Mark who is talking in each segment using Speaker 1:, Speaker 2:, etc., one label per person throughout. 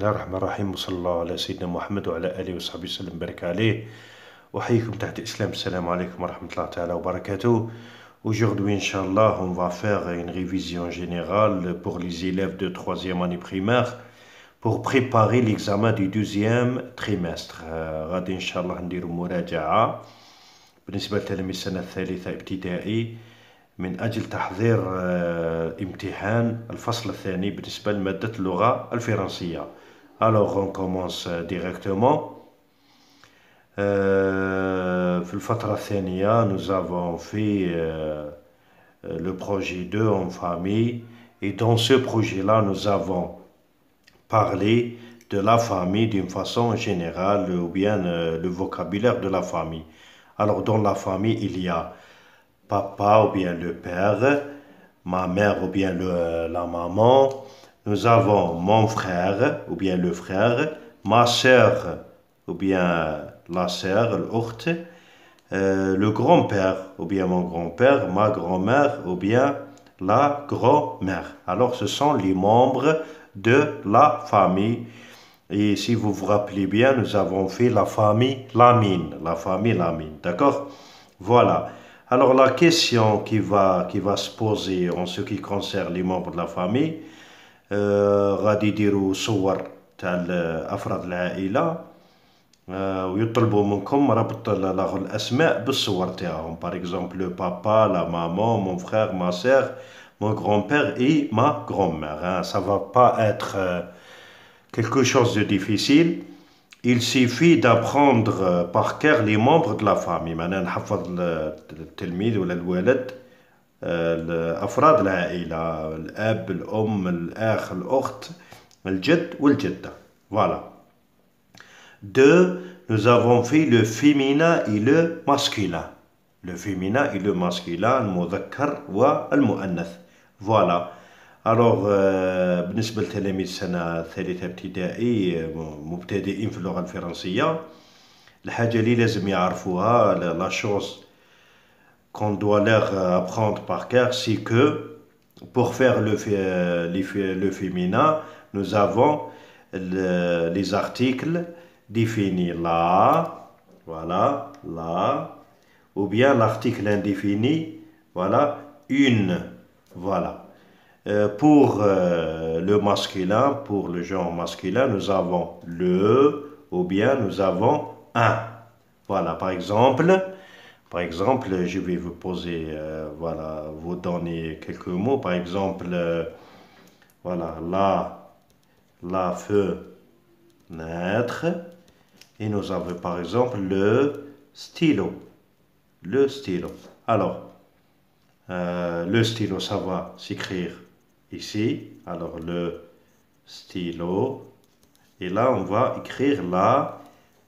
Speaker 1: الله الرحمن الرحيم وصلى الله على سيدنا محمد وعلى آله وصحبه وسلم بارك عليه. أحييكم تحت الإسلام. السلام عليكم ورحمة الله تعالى وبركاته. Aujourd'hui, Inch'Allah, on va faire une révision générale pour les élèves de 3e année primaire pour préparer l'examen du 2e trimestre. غادي إن شاء الله نديروا مراجعة بالنسبة لتلاميذ السنة الثالثة ابتدائي من أجل تحضير امتحان الفصل الثاني بالنسبة لمادة اللغة الفرنسية. Alors on commence directement. في الفترة الثانية nous avons fait le projet 2 en famille et dans ce projet-là nous avons parlé de la famille d'une façon générale ou bien le vocabulaire de la famille. Alors dans la famille il y a papa ou bien le père, ma mère ou bien la maman, nous avons mon frère ou bien le frère, ma sœur ou bien la sœur, l'ukht, le grand-père ou bien mon grand-père, ma grand-mère ou bien la grand-mère. Alors ce sont les membres de la famille. Et si vous vous rappelez bien, nous avons fait la famille Lamine, d'accord? Voilà. Alors la question qui va se poser en ce qui concerne les membres de la famille, غادي يديروا صور تاع أفراد العائلة ويطلبوا منكم ربط الأسماء بالصور تاعهم. Par exemple le papa, la maman, mon frère, ma sœur, mon grand-père et ma grand-mère. Ça va pas être quelque chose de difficile. Il suffit d'apprendre par cœur les membres de la famille. معناها نحفظ التلميذ ولا الولد أفراد العائلة، الأب، الأم، الأخ، الأخت، الجد والجدة. Voilà. 2. Nous avons fait le féminin et le masculin. Le féminin et le masculin, المذكر والمؤنث. Voilà. Alors بالنسبة لتلاميذ السنة الثالثة ابتدائي مبتدئين في اللغة الفرنسية، الحاجة اللي لازم يعرفوها la chose qu'on doit leur apprendre par cœur, c'est que pour faire le féminin, nous avons les articles définis là, voilà, là, ou bien l'article indéfini, voilà, une, voilà. Pour le masculin, pour le genre masculin, nous avons le, ou bien nous avons un. Voilà, par exemple, je vais vous poser, voilà, vous donner quelques mots. Par exemple, voilà, la fenêtre. Et nous avons par exemple le stylo. Le stylo. Alors, le stylo, ça va s'écrire ici. Alors, le stylo. Et là, on va écrire la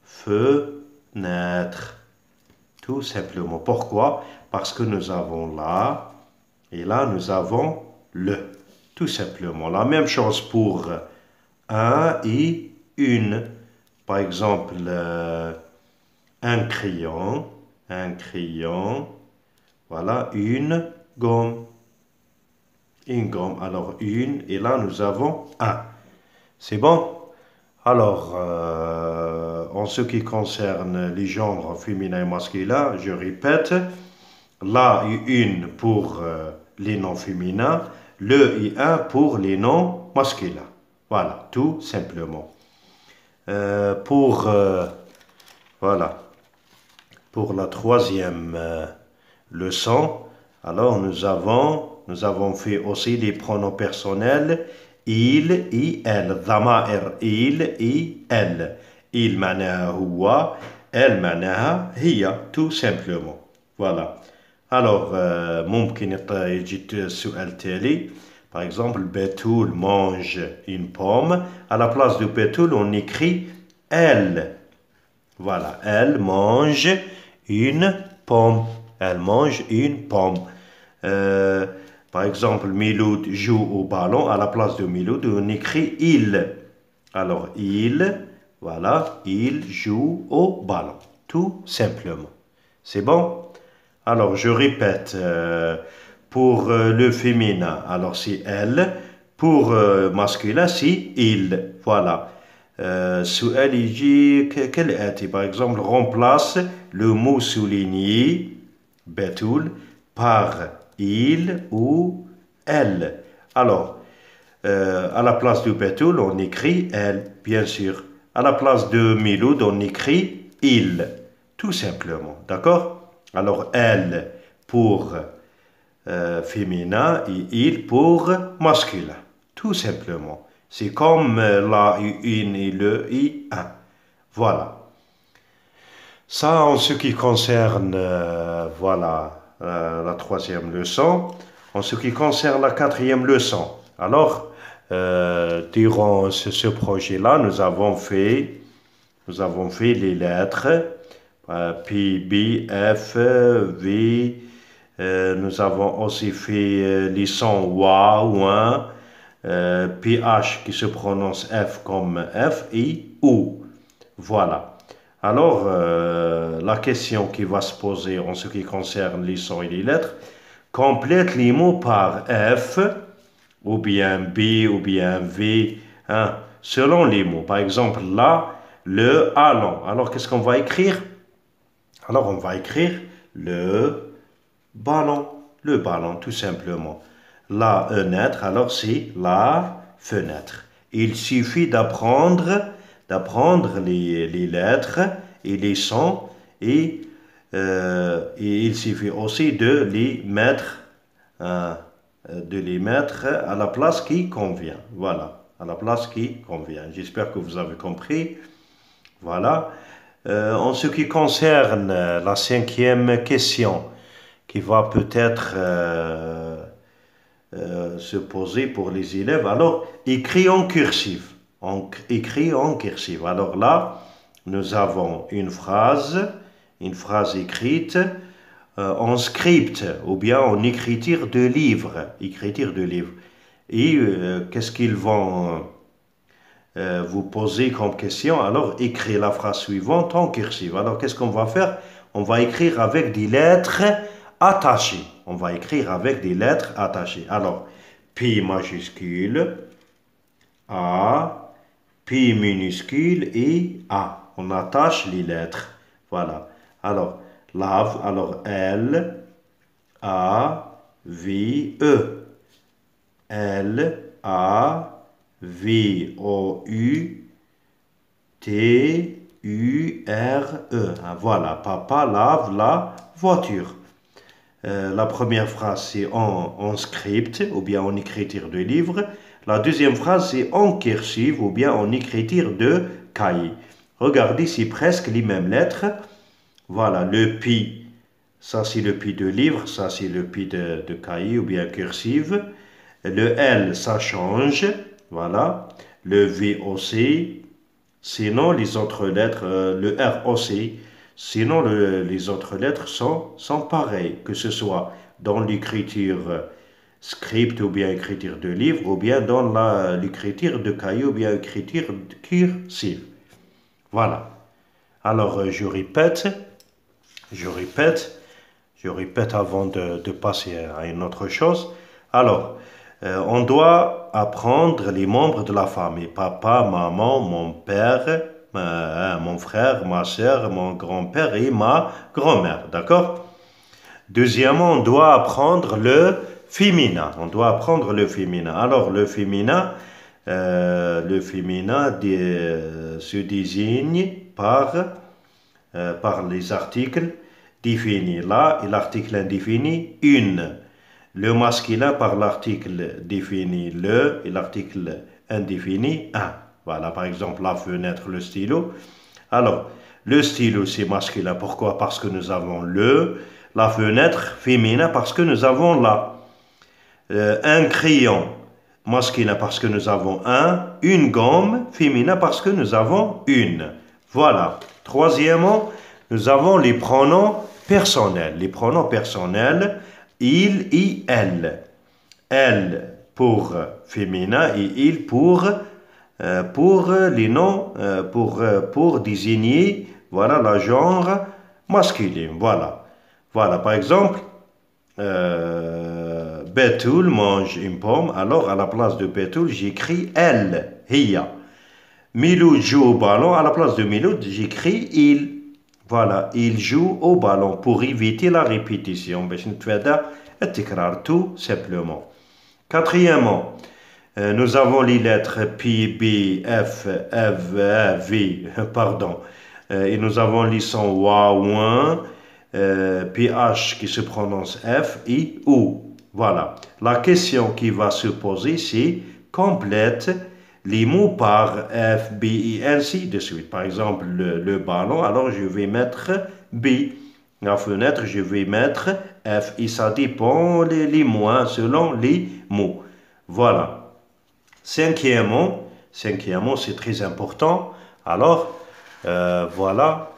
Speaker 1: fenêtre. Tout simplement. Pourquoi? Parce que nous avons là, et là nous avons le. Tout simplement. La même chose pour un et une. Par exemple, un crayon, voilà, une gomme. Une gomme. Alors, une, et là nous avons un. C'est bon? Alors, en ce qui concerne les genres féminin et masculin, je répète, la et une pour les noms féminins, le et un pour les noms masculins. Voilà, tout simplement. Voilà, pour la 3e leçon, alors nous avons fait aussi les pronoms personnels il et elle, ضمائر il et elle. Il معناها هو, elle معناها هي, tout simplement. Voilà. Alors, ممكن يجي السؤال التالي. Par exemple, Betoul mange une pomme. À la place de Betoul, on écrit elle. Voilà, elle mange une pomme. Elle mange une pomme. Par exemple, Miloud joue au ballon. À la place de Miloud, on écrit il. Alors, il, voilà, il joue au ballon. Tout simplement. C'est bon? Alors, je répète. Pour le féminin, alors c'est elle. Pour masculin, c'est il. Voilà. السؤال يجي كالآتي. Par exemple, remplace le mot souligné بتول par il ou elle. Alors, à la place de Betoul, on écrit elle, bien sûr. À la place de Miloud, on écrit il, tout simplement. D'accord? Alors, elle pour féminin et il pour masculin. Tout simplement. C'est comme la, une et le, i, un. Voilà. Ça, en ce qui concerne, voilà, la troisième leçon. En ce qui concerne la quatrième leçon. Alors, durant ce projet-là, nous avons fait les lettres P, B, F, V. Nous avons aussi fait les sons wa, ouin, PH qui se prononce F comme F et OU. Voilà. Alors, la question qui va se poser en ce qui concerne les sons et les lettres, complète les mots par F, ou bien B, ou bien V, hein, selon les mots. Par exemple, là, le allons. Alors, qu'est-ce qu'on va écrire? Alors, on va écrire le ballon, tout simplement. La fenêtre, alors c'est la fenêtre. Il suffit d'apprendre les lettres et les sons et il suffit aussi de les mettre à la place qui convient. Voilà, à la place qui convient. J'espère que vous avez compris. Voilà. En ce qui concerne la cinquième question, qui va peut-être se poser pour les élèves. Alors, écrit en cursive. Écrit en cursive. Alors là, nous avons une phrase écrite en script ou bien en écriture de livre. Et qu'est-ce qu'ils vont vous poser comme question? Alors, écrire la phrase suivante en cursive. Alors, qu'est-ce qu'on va faire? On va écrire avec des lettres attachées. Alors, P majuscule, A, P minuscule et A. On attache les lettres. Voilà. Alors, lave, alors L, A, V, E. L, A, V, O, U, T, U, R, E. Voilà, papa lave la voiture. La première phrase, c'est en script, ou bien en écriture de livre. La deuxième phrase, c'est en cursive, ou bien en écriture de cahier. Regardez, c'est presque les mêmes lettres. Voilà, le pi, ça c'est le pi de livre, ça c'est le pi de cahier, ou bien cursive. Le L, ça change, voilà. Le V aussi. Sinon, les autres lettres, le R aussi. Sinon, les autres lettres sont pareilles, que ce soit dans l'écriture script ou bien écriture de livre, ou bien dans l'écriture de cahier ou bien écriture cursive. Voilà. Alors, je répète avant de passer à une autre chose. Alors, on doit apprendre les membres de la famille. Papa, maman, mon père, mon frère, ma soeur, mon grand-père et ma grand-mère. D'accord? Deuxièmement, on doit apprendre le féminin. Alors, le féminin se désigne par les articles définis. Là, et l'article indéfini, une. Le masculin par l'article défini le et l'article indéfini un. Voilà, par exemple, la fenêtre, le stylo. Alors, le stylo, c'est masculin. Pourquoi? Parce que nous avons le. La fenêtre, féminin, parce que nous avons la. Un crayon, masculin, parce que nous avons un. Une gomme, féminin, parce que nous avons une. Voilà. Troisièmement, nous avons les pronoms personnels. Il et elle. Elle pour féminin et il pour les noms, pour désigner, voilà, la genre masculin. Voilà. Voilà, par exemple, Betoul mange une pomme. Alors, à la place de Betoul, j'écris elle, hiya. Miloud joue au ballon. À la place de Miloud, j'écris il. Voilà, il joue au ballon pour éviter la répétition. Tout simplement. Quatrièmement, nous avons les lettres P, B, F, F, V, pardon. Et nous avons les sons WA, OUN, PH qui se prononce F, I, OU. Voilà. La question qui va se poser, c'est complète les mots par F, B, I, ainsi de suite. Par exemple, le ballon, alors je vais mettre B. La fenêtre, je vais mettre F. Et ça dépend les mots, hein, selon les mots. Voilà. Cinquièmement, c'est très important. Alors, voilà,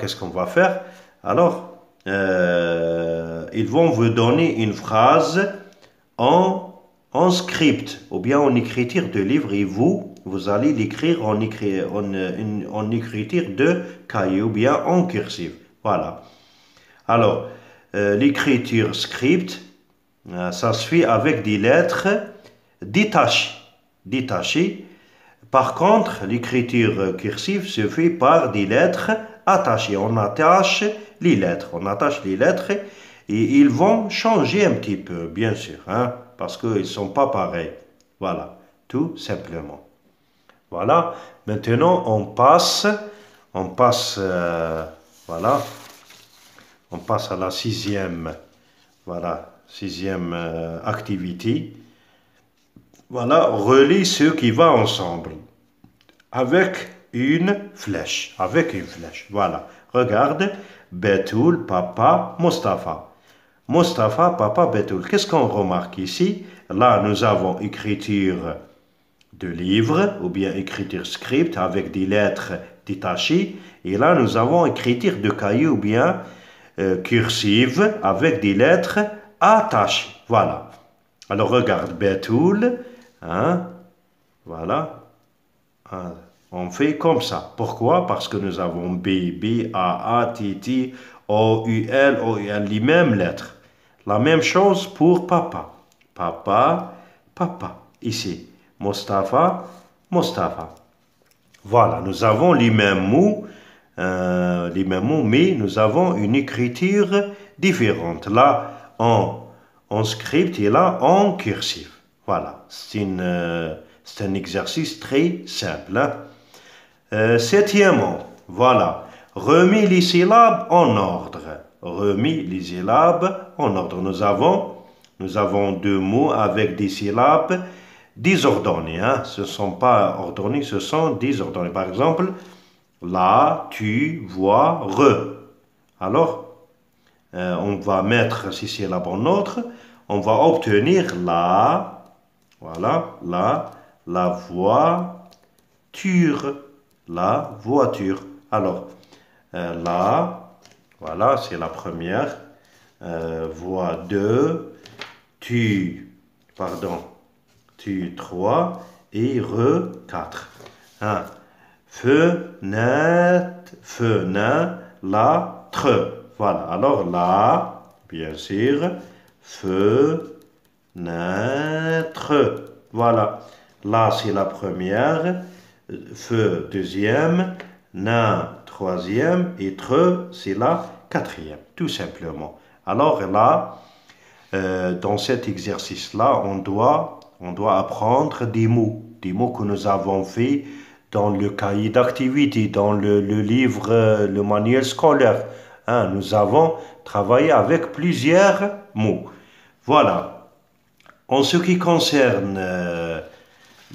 Speaker 1: qu'est-ce qu'on va faire? Alors, ils vont vous donner une phrase en script ou bien en écriture de livre et vous allez l'écrire en écriture de cahier ou bien en cursive. Voilà. Alors, l'écriture script, ça se fait avec des lettres détachées. Par contre, l'écriture cursive se fait par des lettres attachées. On attache les lettres et ils vont changer un petit peu, bien sûr, hein, parce qu'ils ne sont pas pareils. Voilà, tout simplement. Voilà, maintenant on passe voilà, on passe à la sixième activité. Voilà, relie ce qui va ensemble avec une flèche. Voilà, regarde, Betoul, papa, Mustapha. Mustapha, papa, Betoul. Qu'est-ce qu'on remarque ici? Là, nous avons écriture de livre ou bien écriture script avec des lettres détachées. Et là, nous avons écriture de cahier ou bien cursive avec des lettres attachées. Voilà. Alors, regarde, Betoul. Hein? Voilà. Hein? On fait comme ça. Pourquoi? Parce que nous avons B, B, A, T, T, O, U, L, les mêmes lettres. La même chose pour papa. Papa, papa. Ici, Mustapha, Mustapha. Voilà, nous avons les mêmes mots, mais nous avons une écriture différente. Là, en script et là, en cursive. Voilà, c'est un exercice très simple. Hein? Septièmement, voilà, remis les syllabes en ordre. Remis les syllabes en ordre. Nous avons deux mots avec des syllabes désordonnées. Hein? Ce ne sont pas ordonnées, ce sont désordonnées. Par exemple, là, tu, vois, re. Alors, on va mettre ces syllabes en ordre. On va obtenir la. Voilà, la voiture. La voiture. Alors, voilà, c'est la première. Voix 2. Tu, 3. Et re, 4. Hein. Fenêtre. Voilà, alors là, bien sûr, fenêtre. Voilà. Là, c'est la première. Feu, deuxième. Nain, troisième. Et tre, c'est la quatrième. Tout simplement. Alors là, dans cet exercice-là, on doit apprendre des mots que nous avons fait dans le cahier d'activité, dans le livre, le manuel scolaire. Hein, nous avons travaillé avec plusieurs mots. Voilà. En ce qui concerne le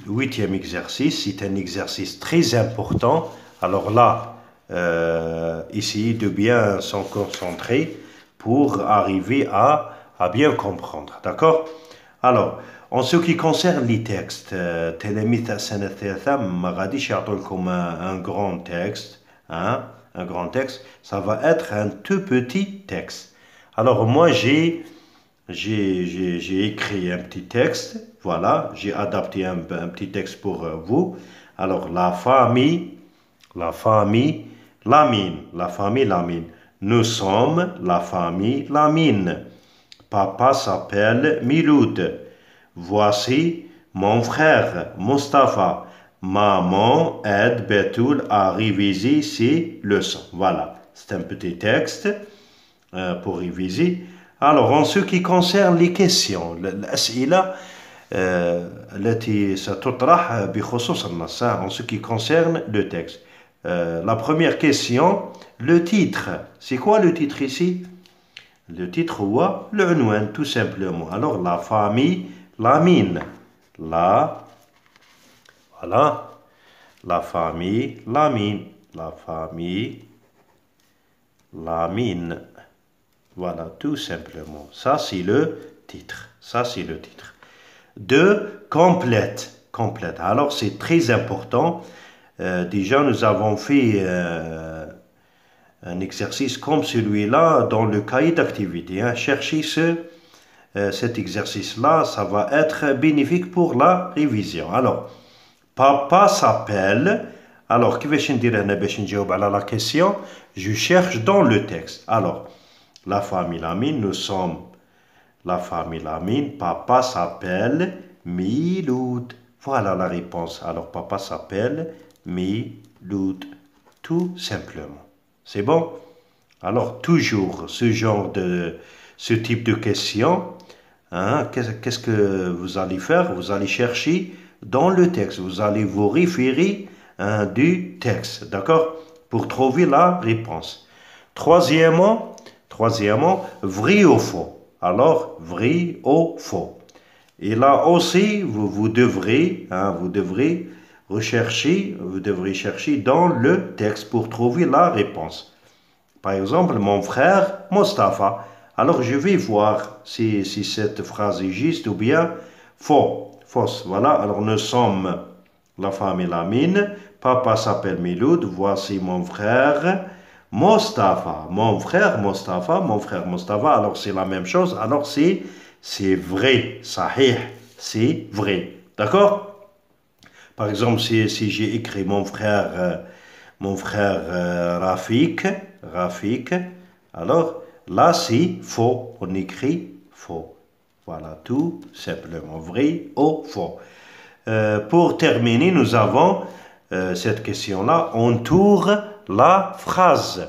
Speaker 1: huitième exercice, c'est un exercice très important. Alors là, essayez de bien s'en concentrer pour arriver à bien comprendre. D'accord? Alors, en ce qui concerne les textes, comme un grand texte, hein, un grand texte, ça va être un tout petit texte. Alors moi, j'ai écrit un petit texte, voilà, j'ai adapté un petit texte pour vous. Alors, la famille Lamine. Nous sommes la famille Lamine. Papa s'appelle Miloud. Voici mon frère Mustapha. Maman aide Betoul à réviser ses leçons. Voilà, c'est un petit texte pour réviser. Alors, en ce qui concerne les questions, الأسئلة التي ستطرح بخصوص النص, en ce qui concerne le texte. La première question, le titre. C'est quoi le titre ici? Le titre هو العنوان, tout simplement. Alors, la famille Lamine. Voilà. La famille Lamine. La famille Lamine. Voilà, tout simplement. Ça, c'est le titre. Ça, c'est le titre. 2. Complète. Complète. Alors, c'est très important. Déjà, nous avons fait un exercice comme celui-là dans le cahier d'activité. Hein. Cherchez cet exercice-là, ça va être bénéfique pour la révision. Alors, papa s'appelle. Alors, كيفاش ندير هنا باش نجاوب على la question? Je cherche dans le texte. Alors, la famille Lamine, nous sommes la famille Lamine. Papa s'appelle Miloud. Voilà la réponse. Alors, papa s'appelle Miloud. Tout simplement. C'est bon? Alors, toujours ce type de question, hein, qu'est-ce que vous allez faire? Vous allez chercher dans le texte. Vous allez vous référer du texte, d'accord? Pour trouver la réponse. Troisièmement, vrai ou faux. Alors, vrai ou faux. Et là aussi, vous devrez chercher dans le texte pour trouver la réponse. Par exemple, mon frère Mostafa. Alors, je vais voir si cette phrase est juste ou bien fausse. Voilà, alors nous sommes la famille Lamine. Papa s'appelle Miloud. Voici mon frère Mostafa. Mon frère Mostafa. Alors, c'est la même chose. Alors, c'est vrai. Sahih. C'est vrai. D'accord? Par exemple, si j'ai écrit mon frère Rafik, alors là c'est faux, on écrit faux. Voilà, tout simplement, vrai ou faux. Pour terminer, nous avons cette question-là, entoure la phrase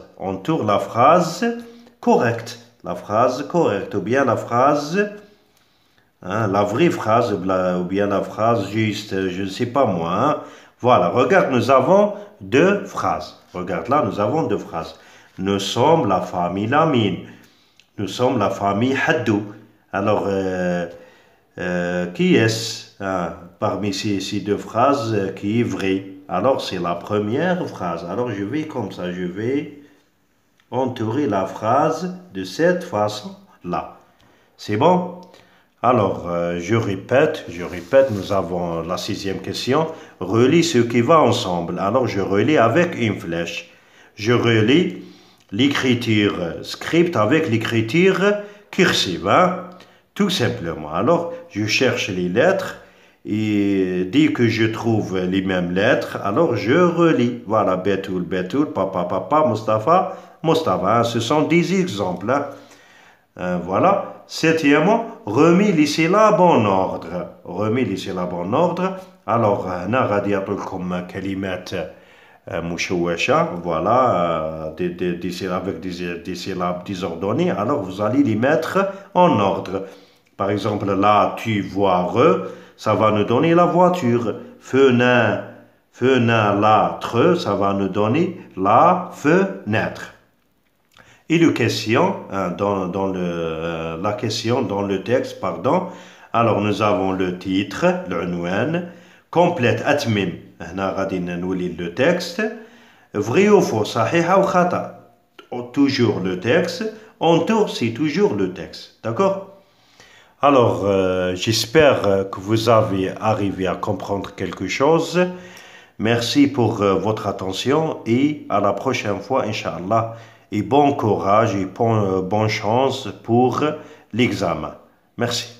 Speaker 1: correcte. La phrase correcte, ou bien la phrase... Hein, la vraie phrase ou bien la phrase juste, je ne sais pas moi. Hein. Voilà, regarde, nous avons deux phrases. Regarde là, nous avons deux phrases. Nous sommes la famille Lamine. Nous sommes la famille Haddou. Alors, qui est-ce parmi ces deux phrases qui est vrai? Alors, c'est la première phrase. Alors, je vais comme ça, je vais entourer la phrase de cette façon-là. C'est bon? Alors, je répète, nous avons la 6e question. Relis ce qui va ensemble. Alors, je relis avec une flèche. Je relis l'écriture script avec l'écriture cursive. Hein? Tout simplement. Alors, je cherche les lettres et dès que je trouve les mêmes lettres, alors je relis. Voilà, Betoul, papa, Mostafa. Hein? Ce sont des exemples. Hein? Voilà. 7e, remis les syllabes en ordre. Alors, هنا غادي يعطيكم كلمات مشوشة. Voilà, avec des syllabes désordonnées. Alors, vous allez les mettre en ordre. Par exemple, là, tu vois, ça va nous donner la voiture. Fenêtre, ça va nous donner la fenêtre. Et la question dans le texte, pardon. Alors, nous avons le titre, l'unwan, complète, atmim. هنا غادي نولي le texte. Vrai ou faux, صحيح ou khata. Toujours le texte. Entoure, c'est toujours le texte. D'accord? Alors, j'espère que vous avez arrivé à comprendre quelque chose. Merci pour votre attention et à la prochaine fois, Inch'Allah. Et bon courage et bonne chance pour l'examen. Merci.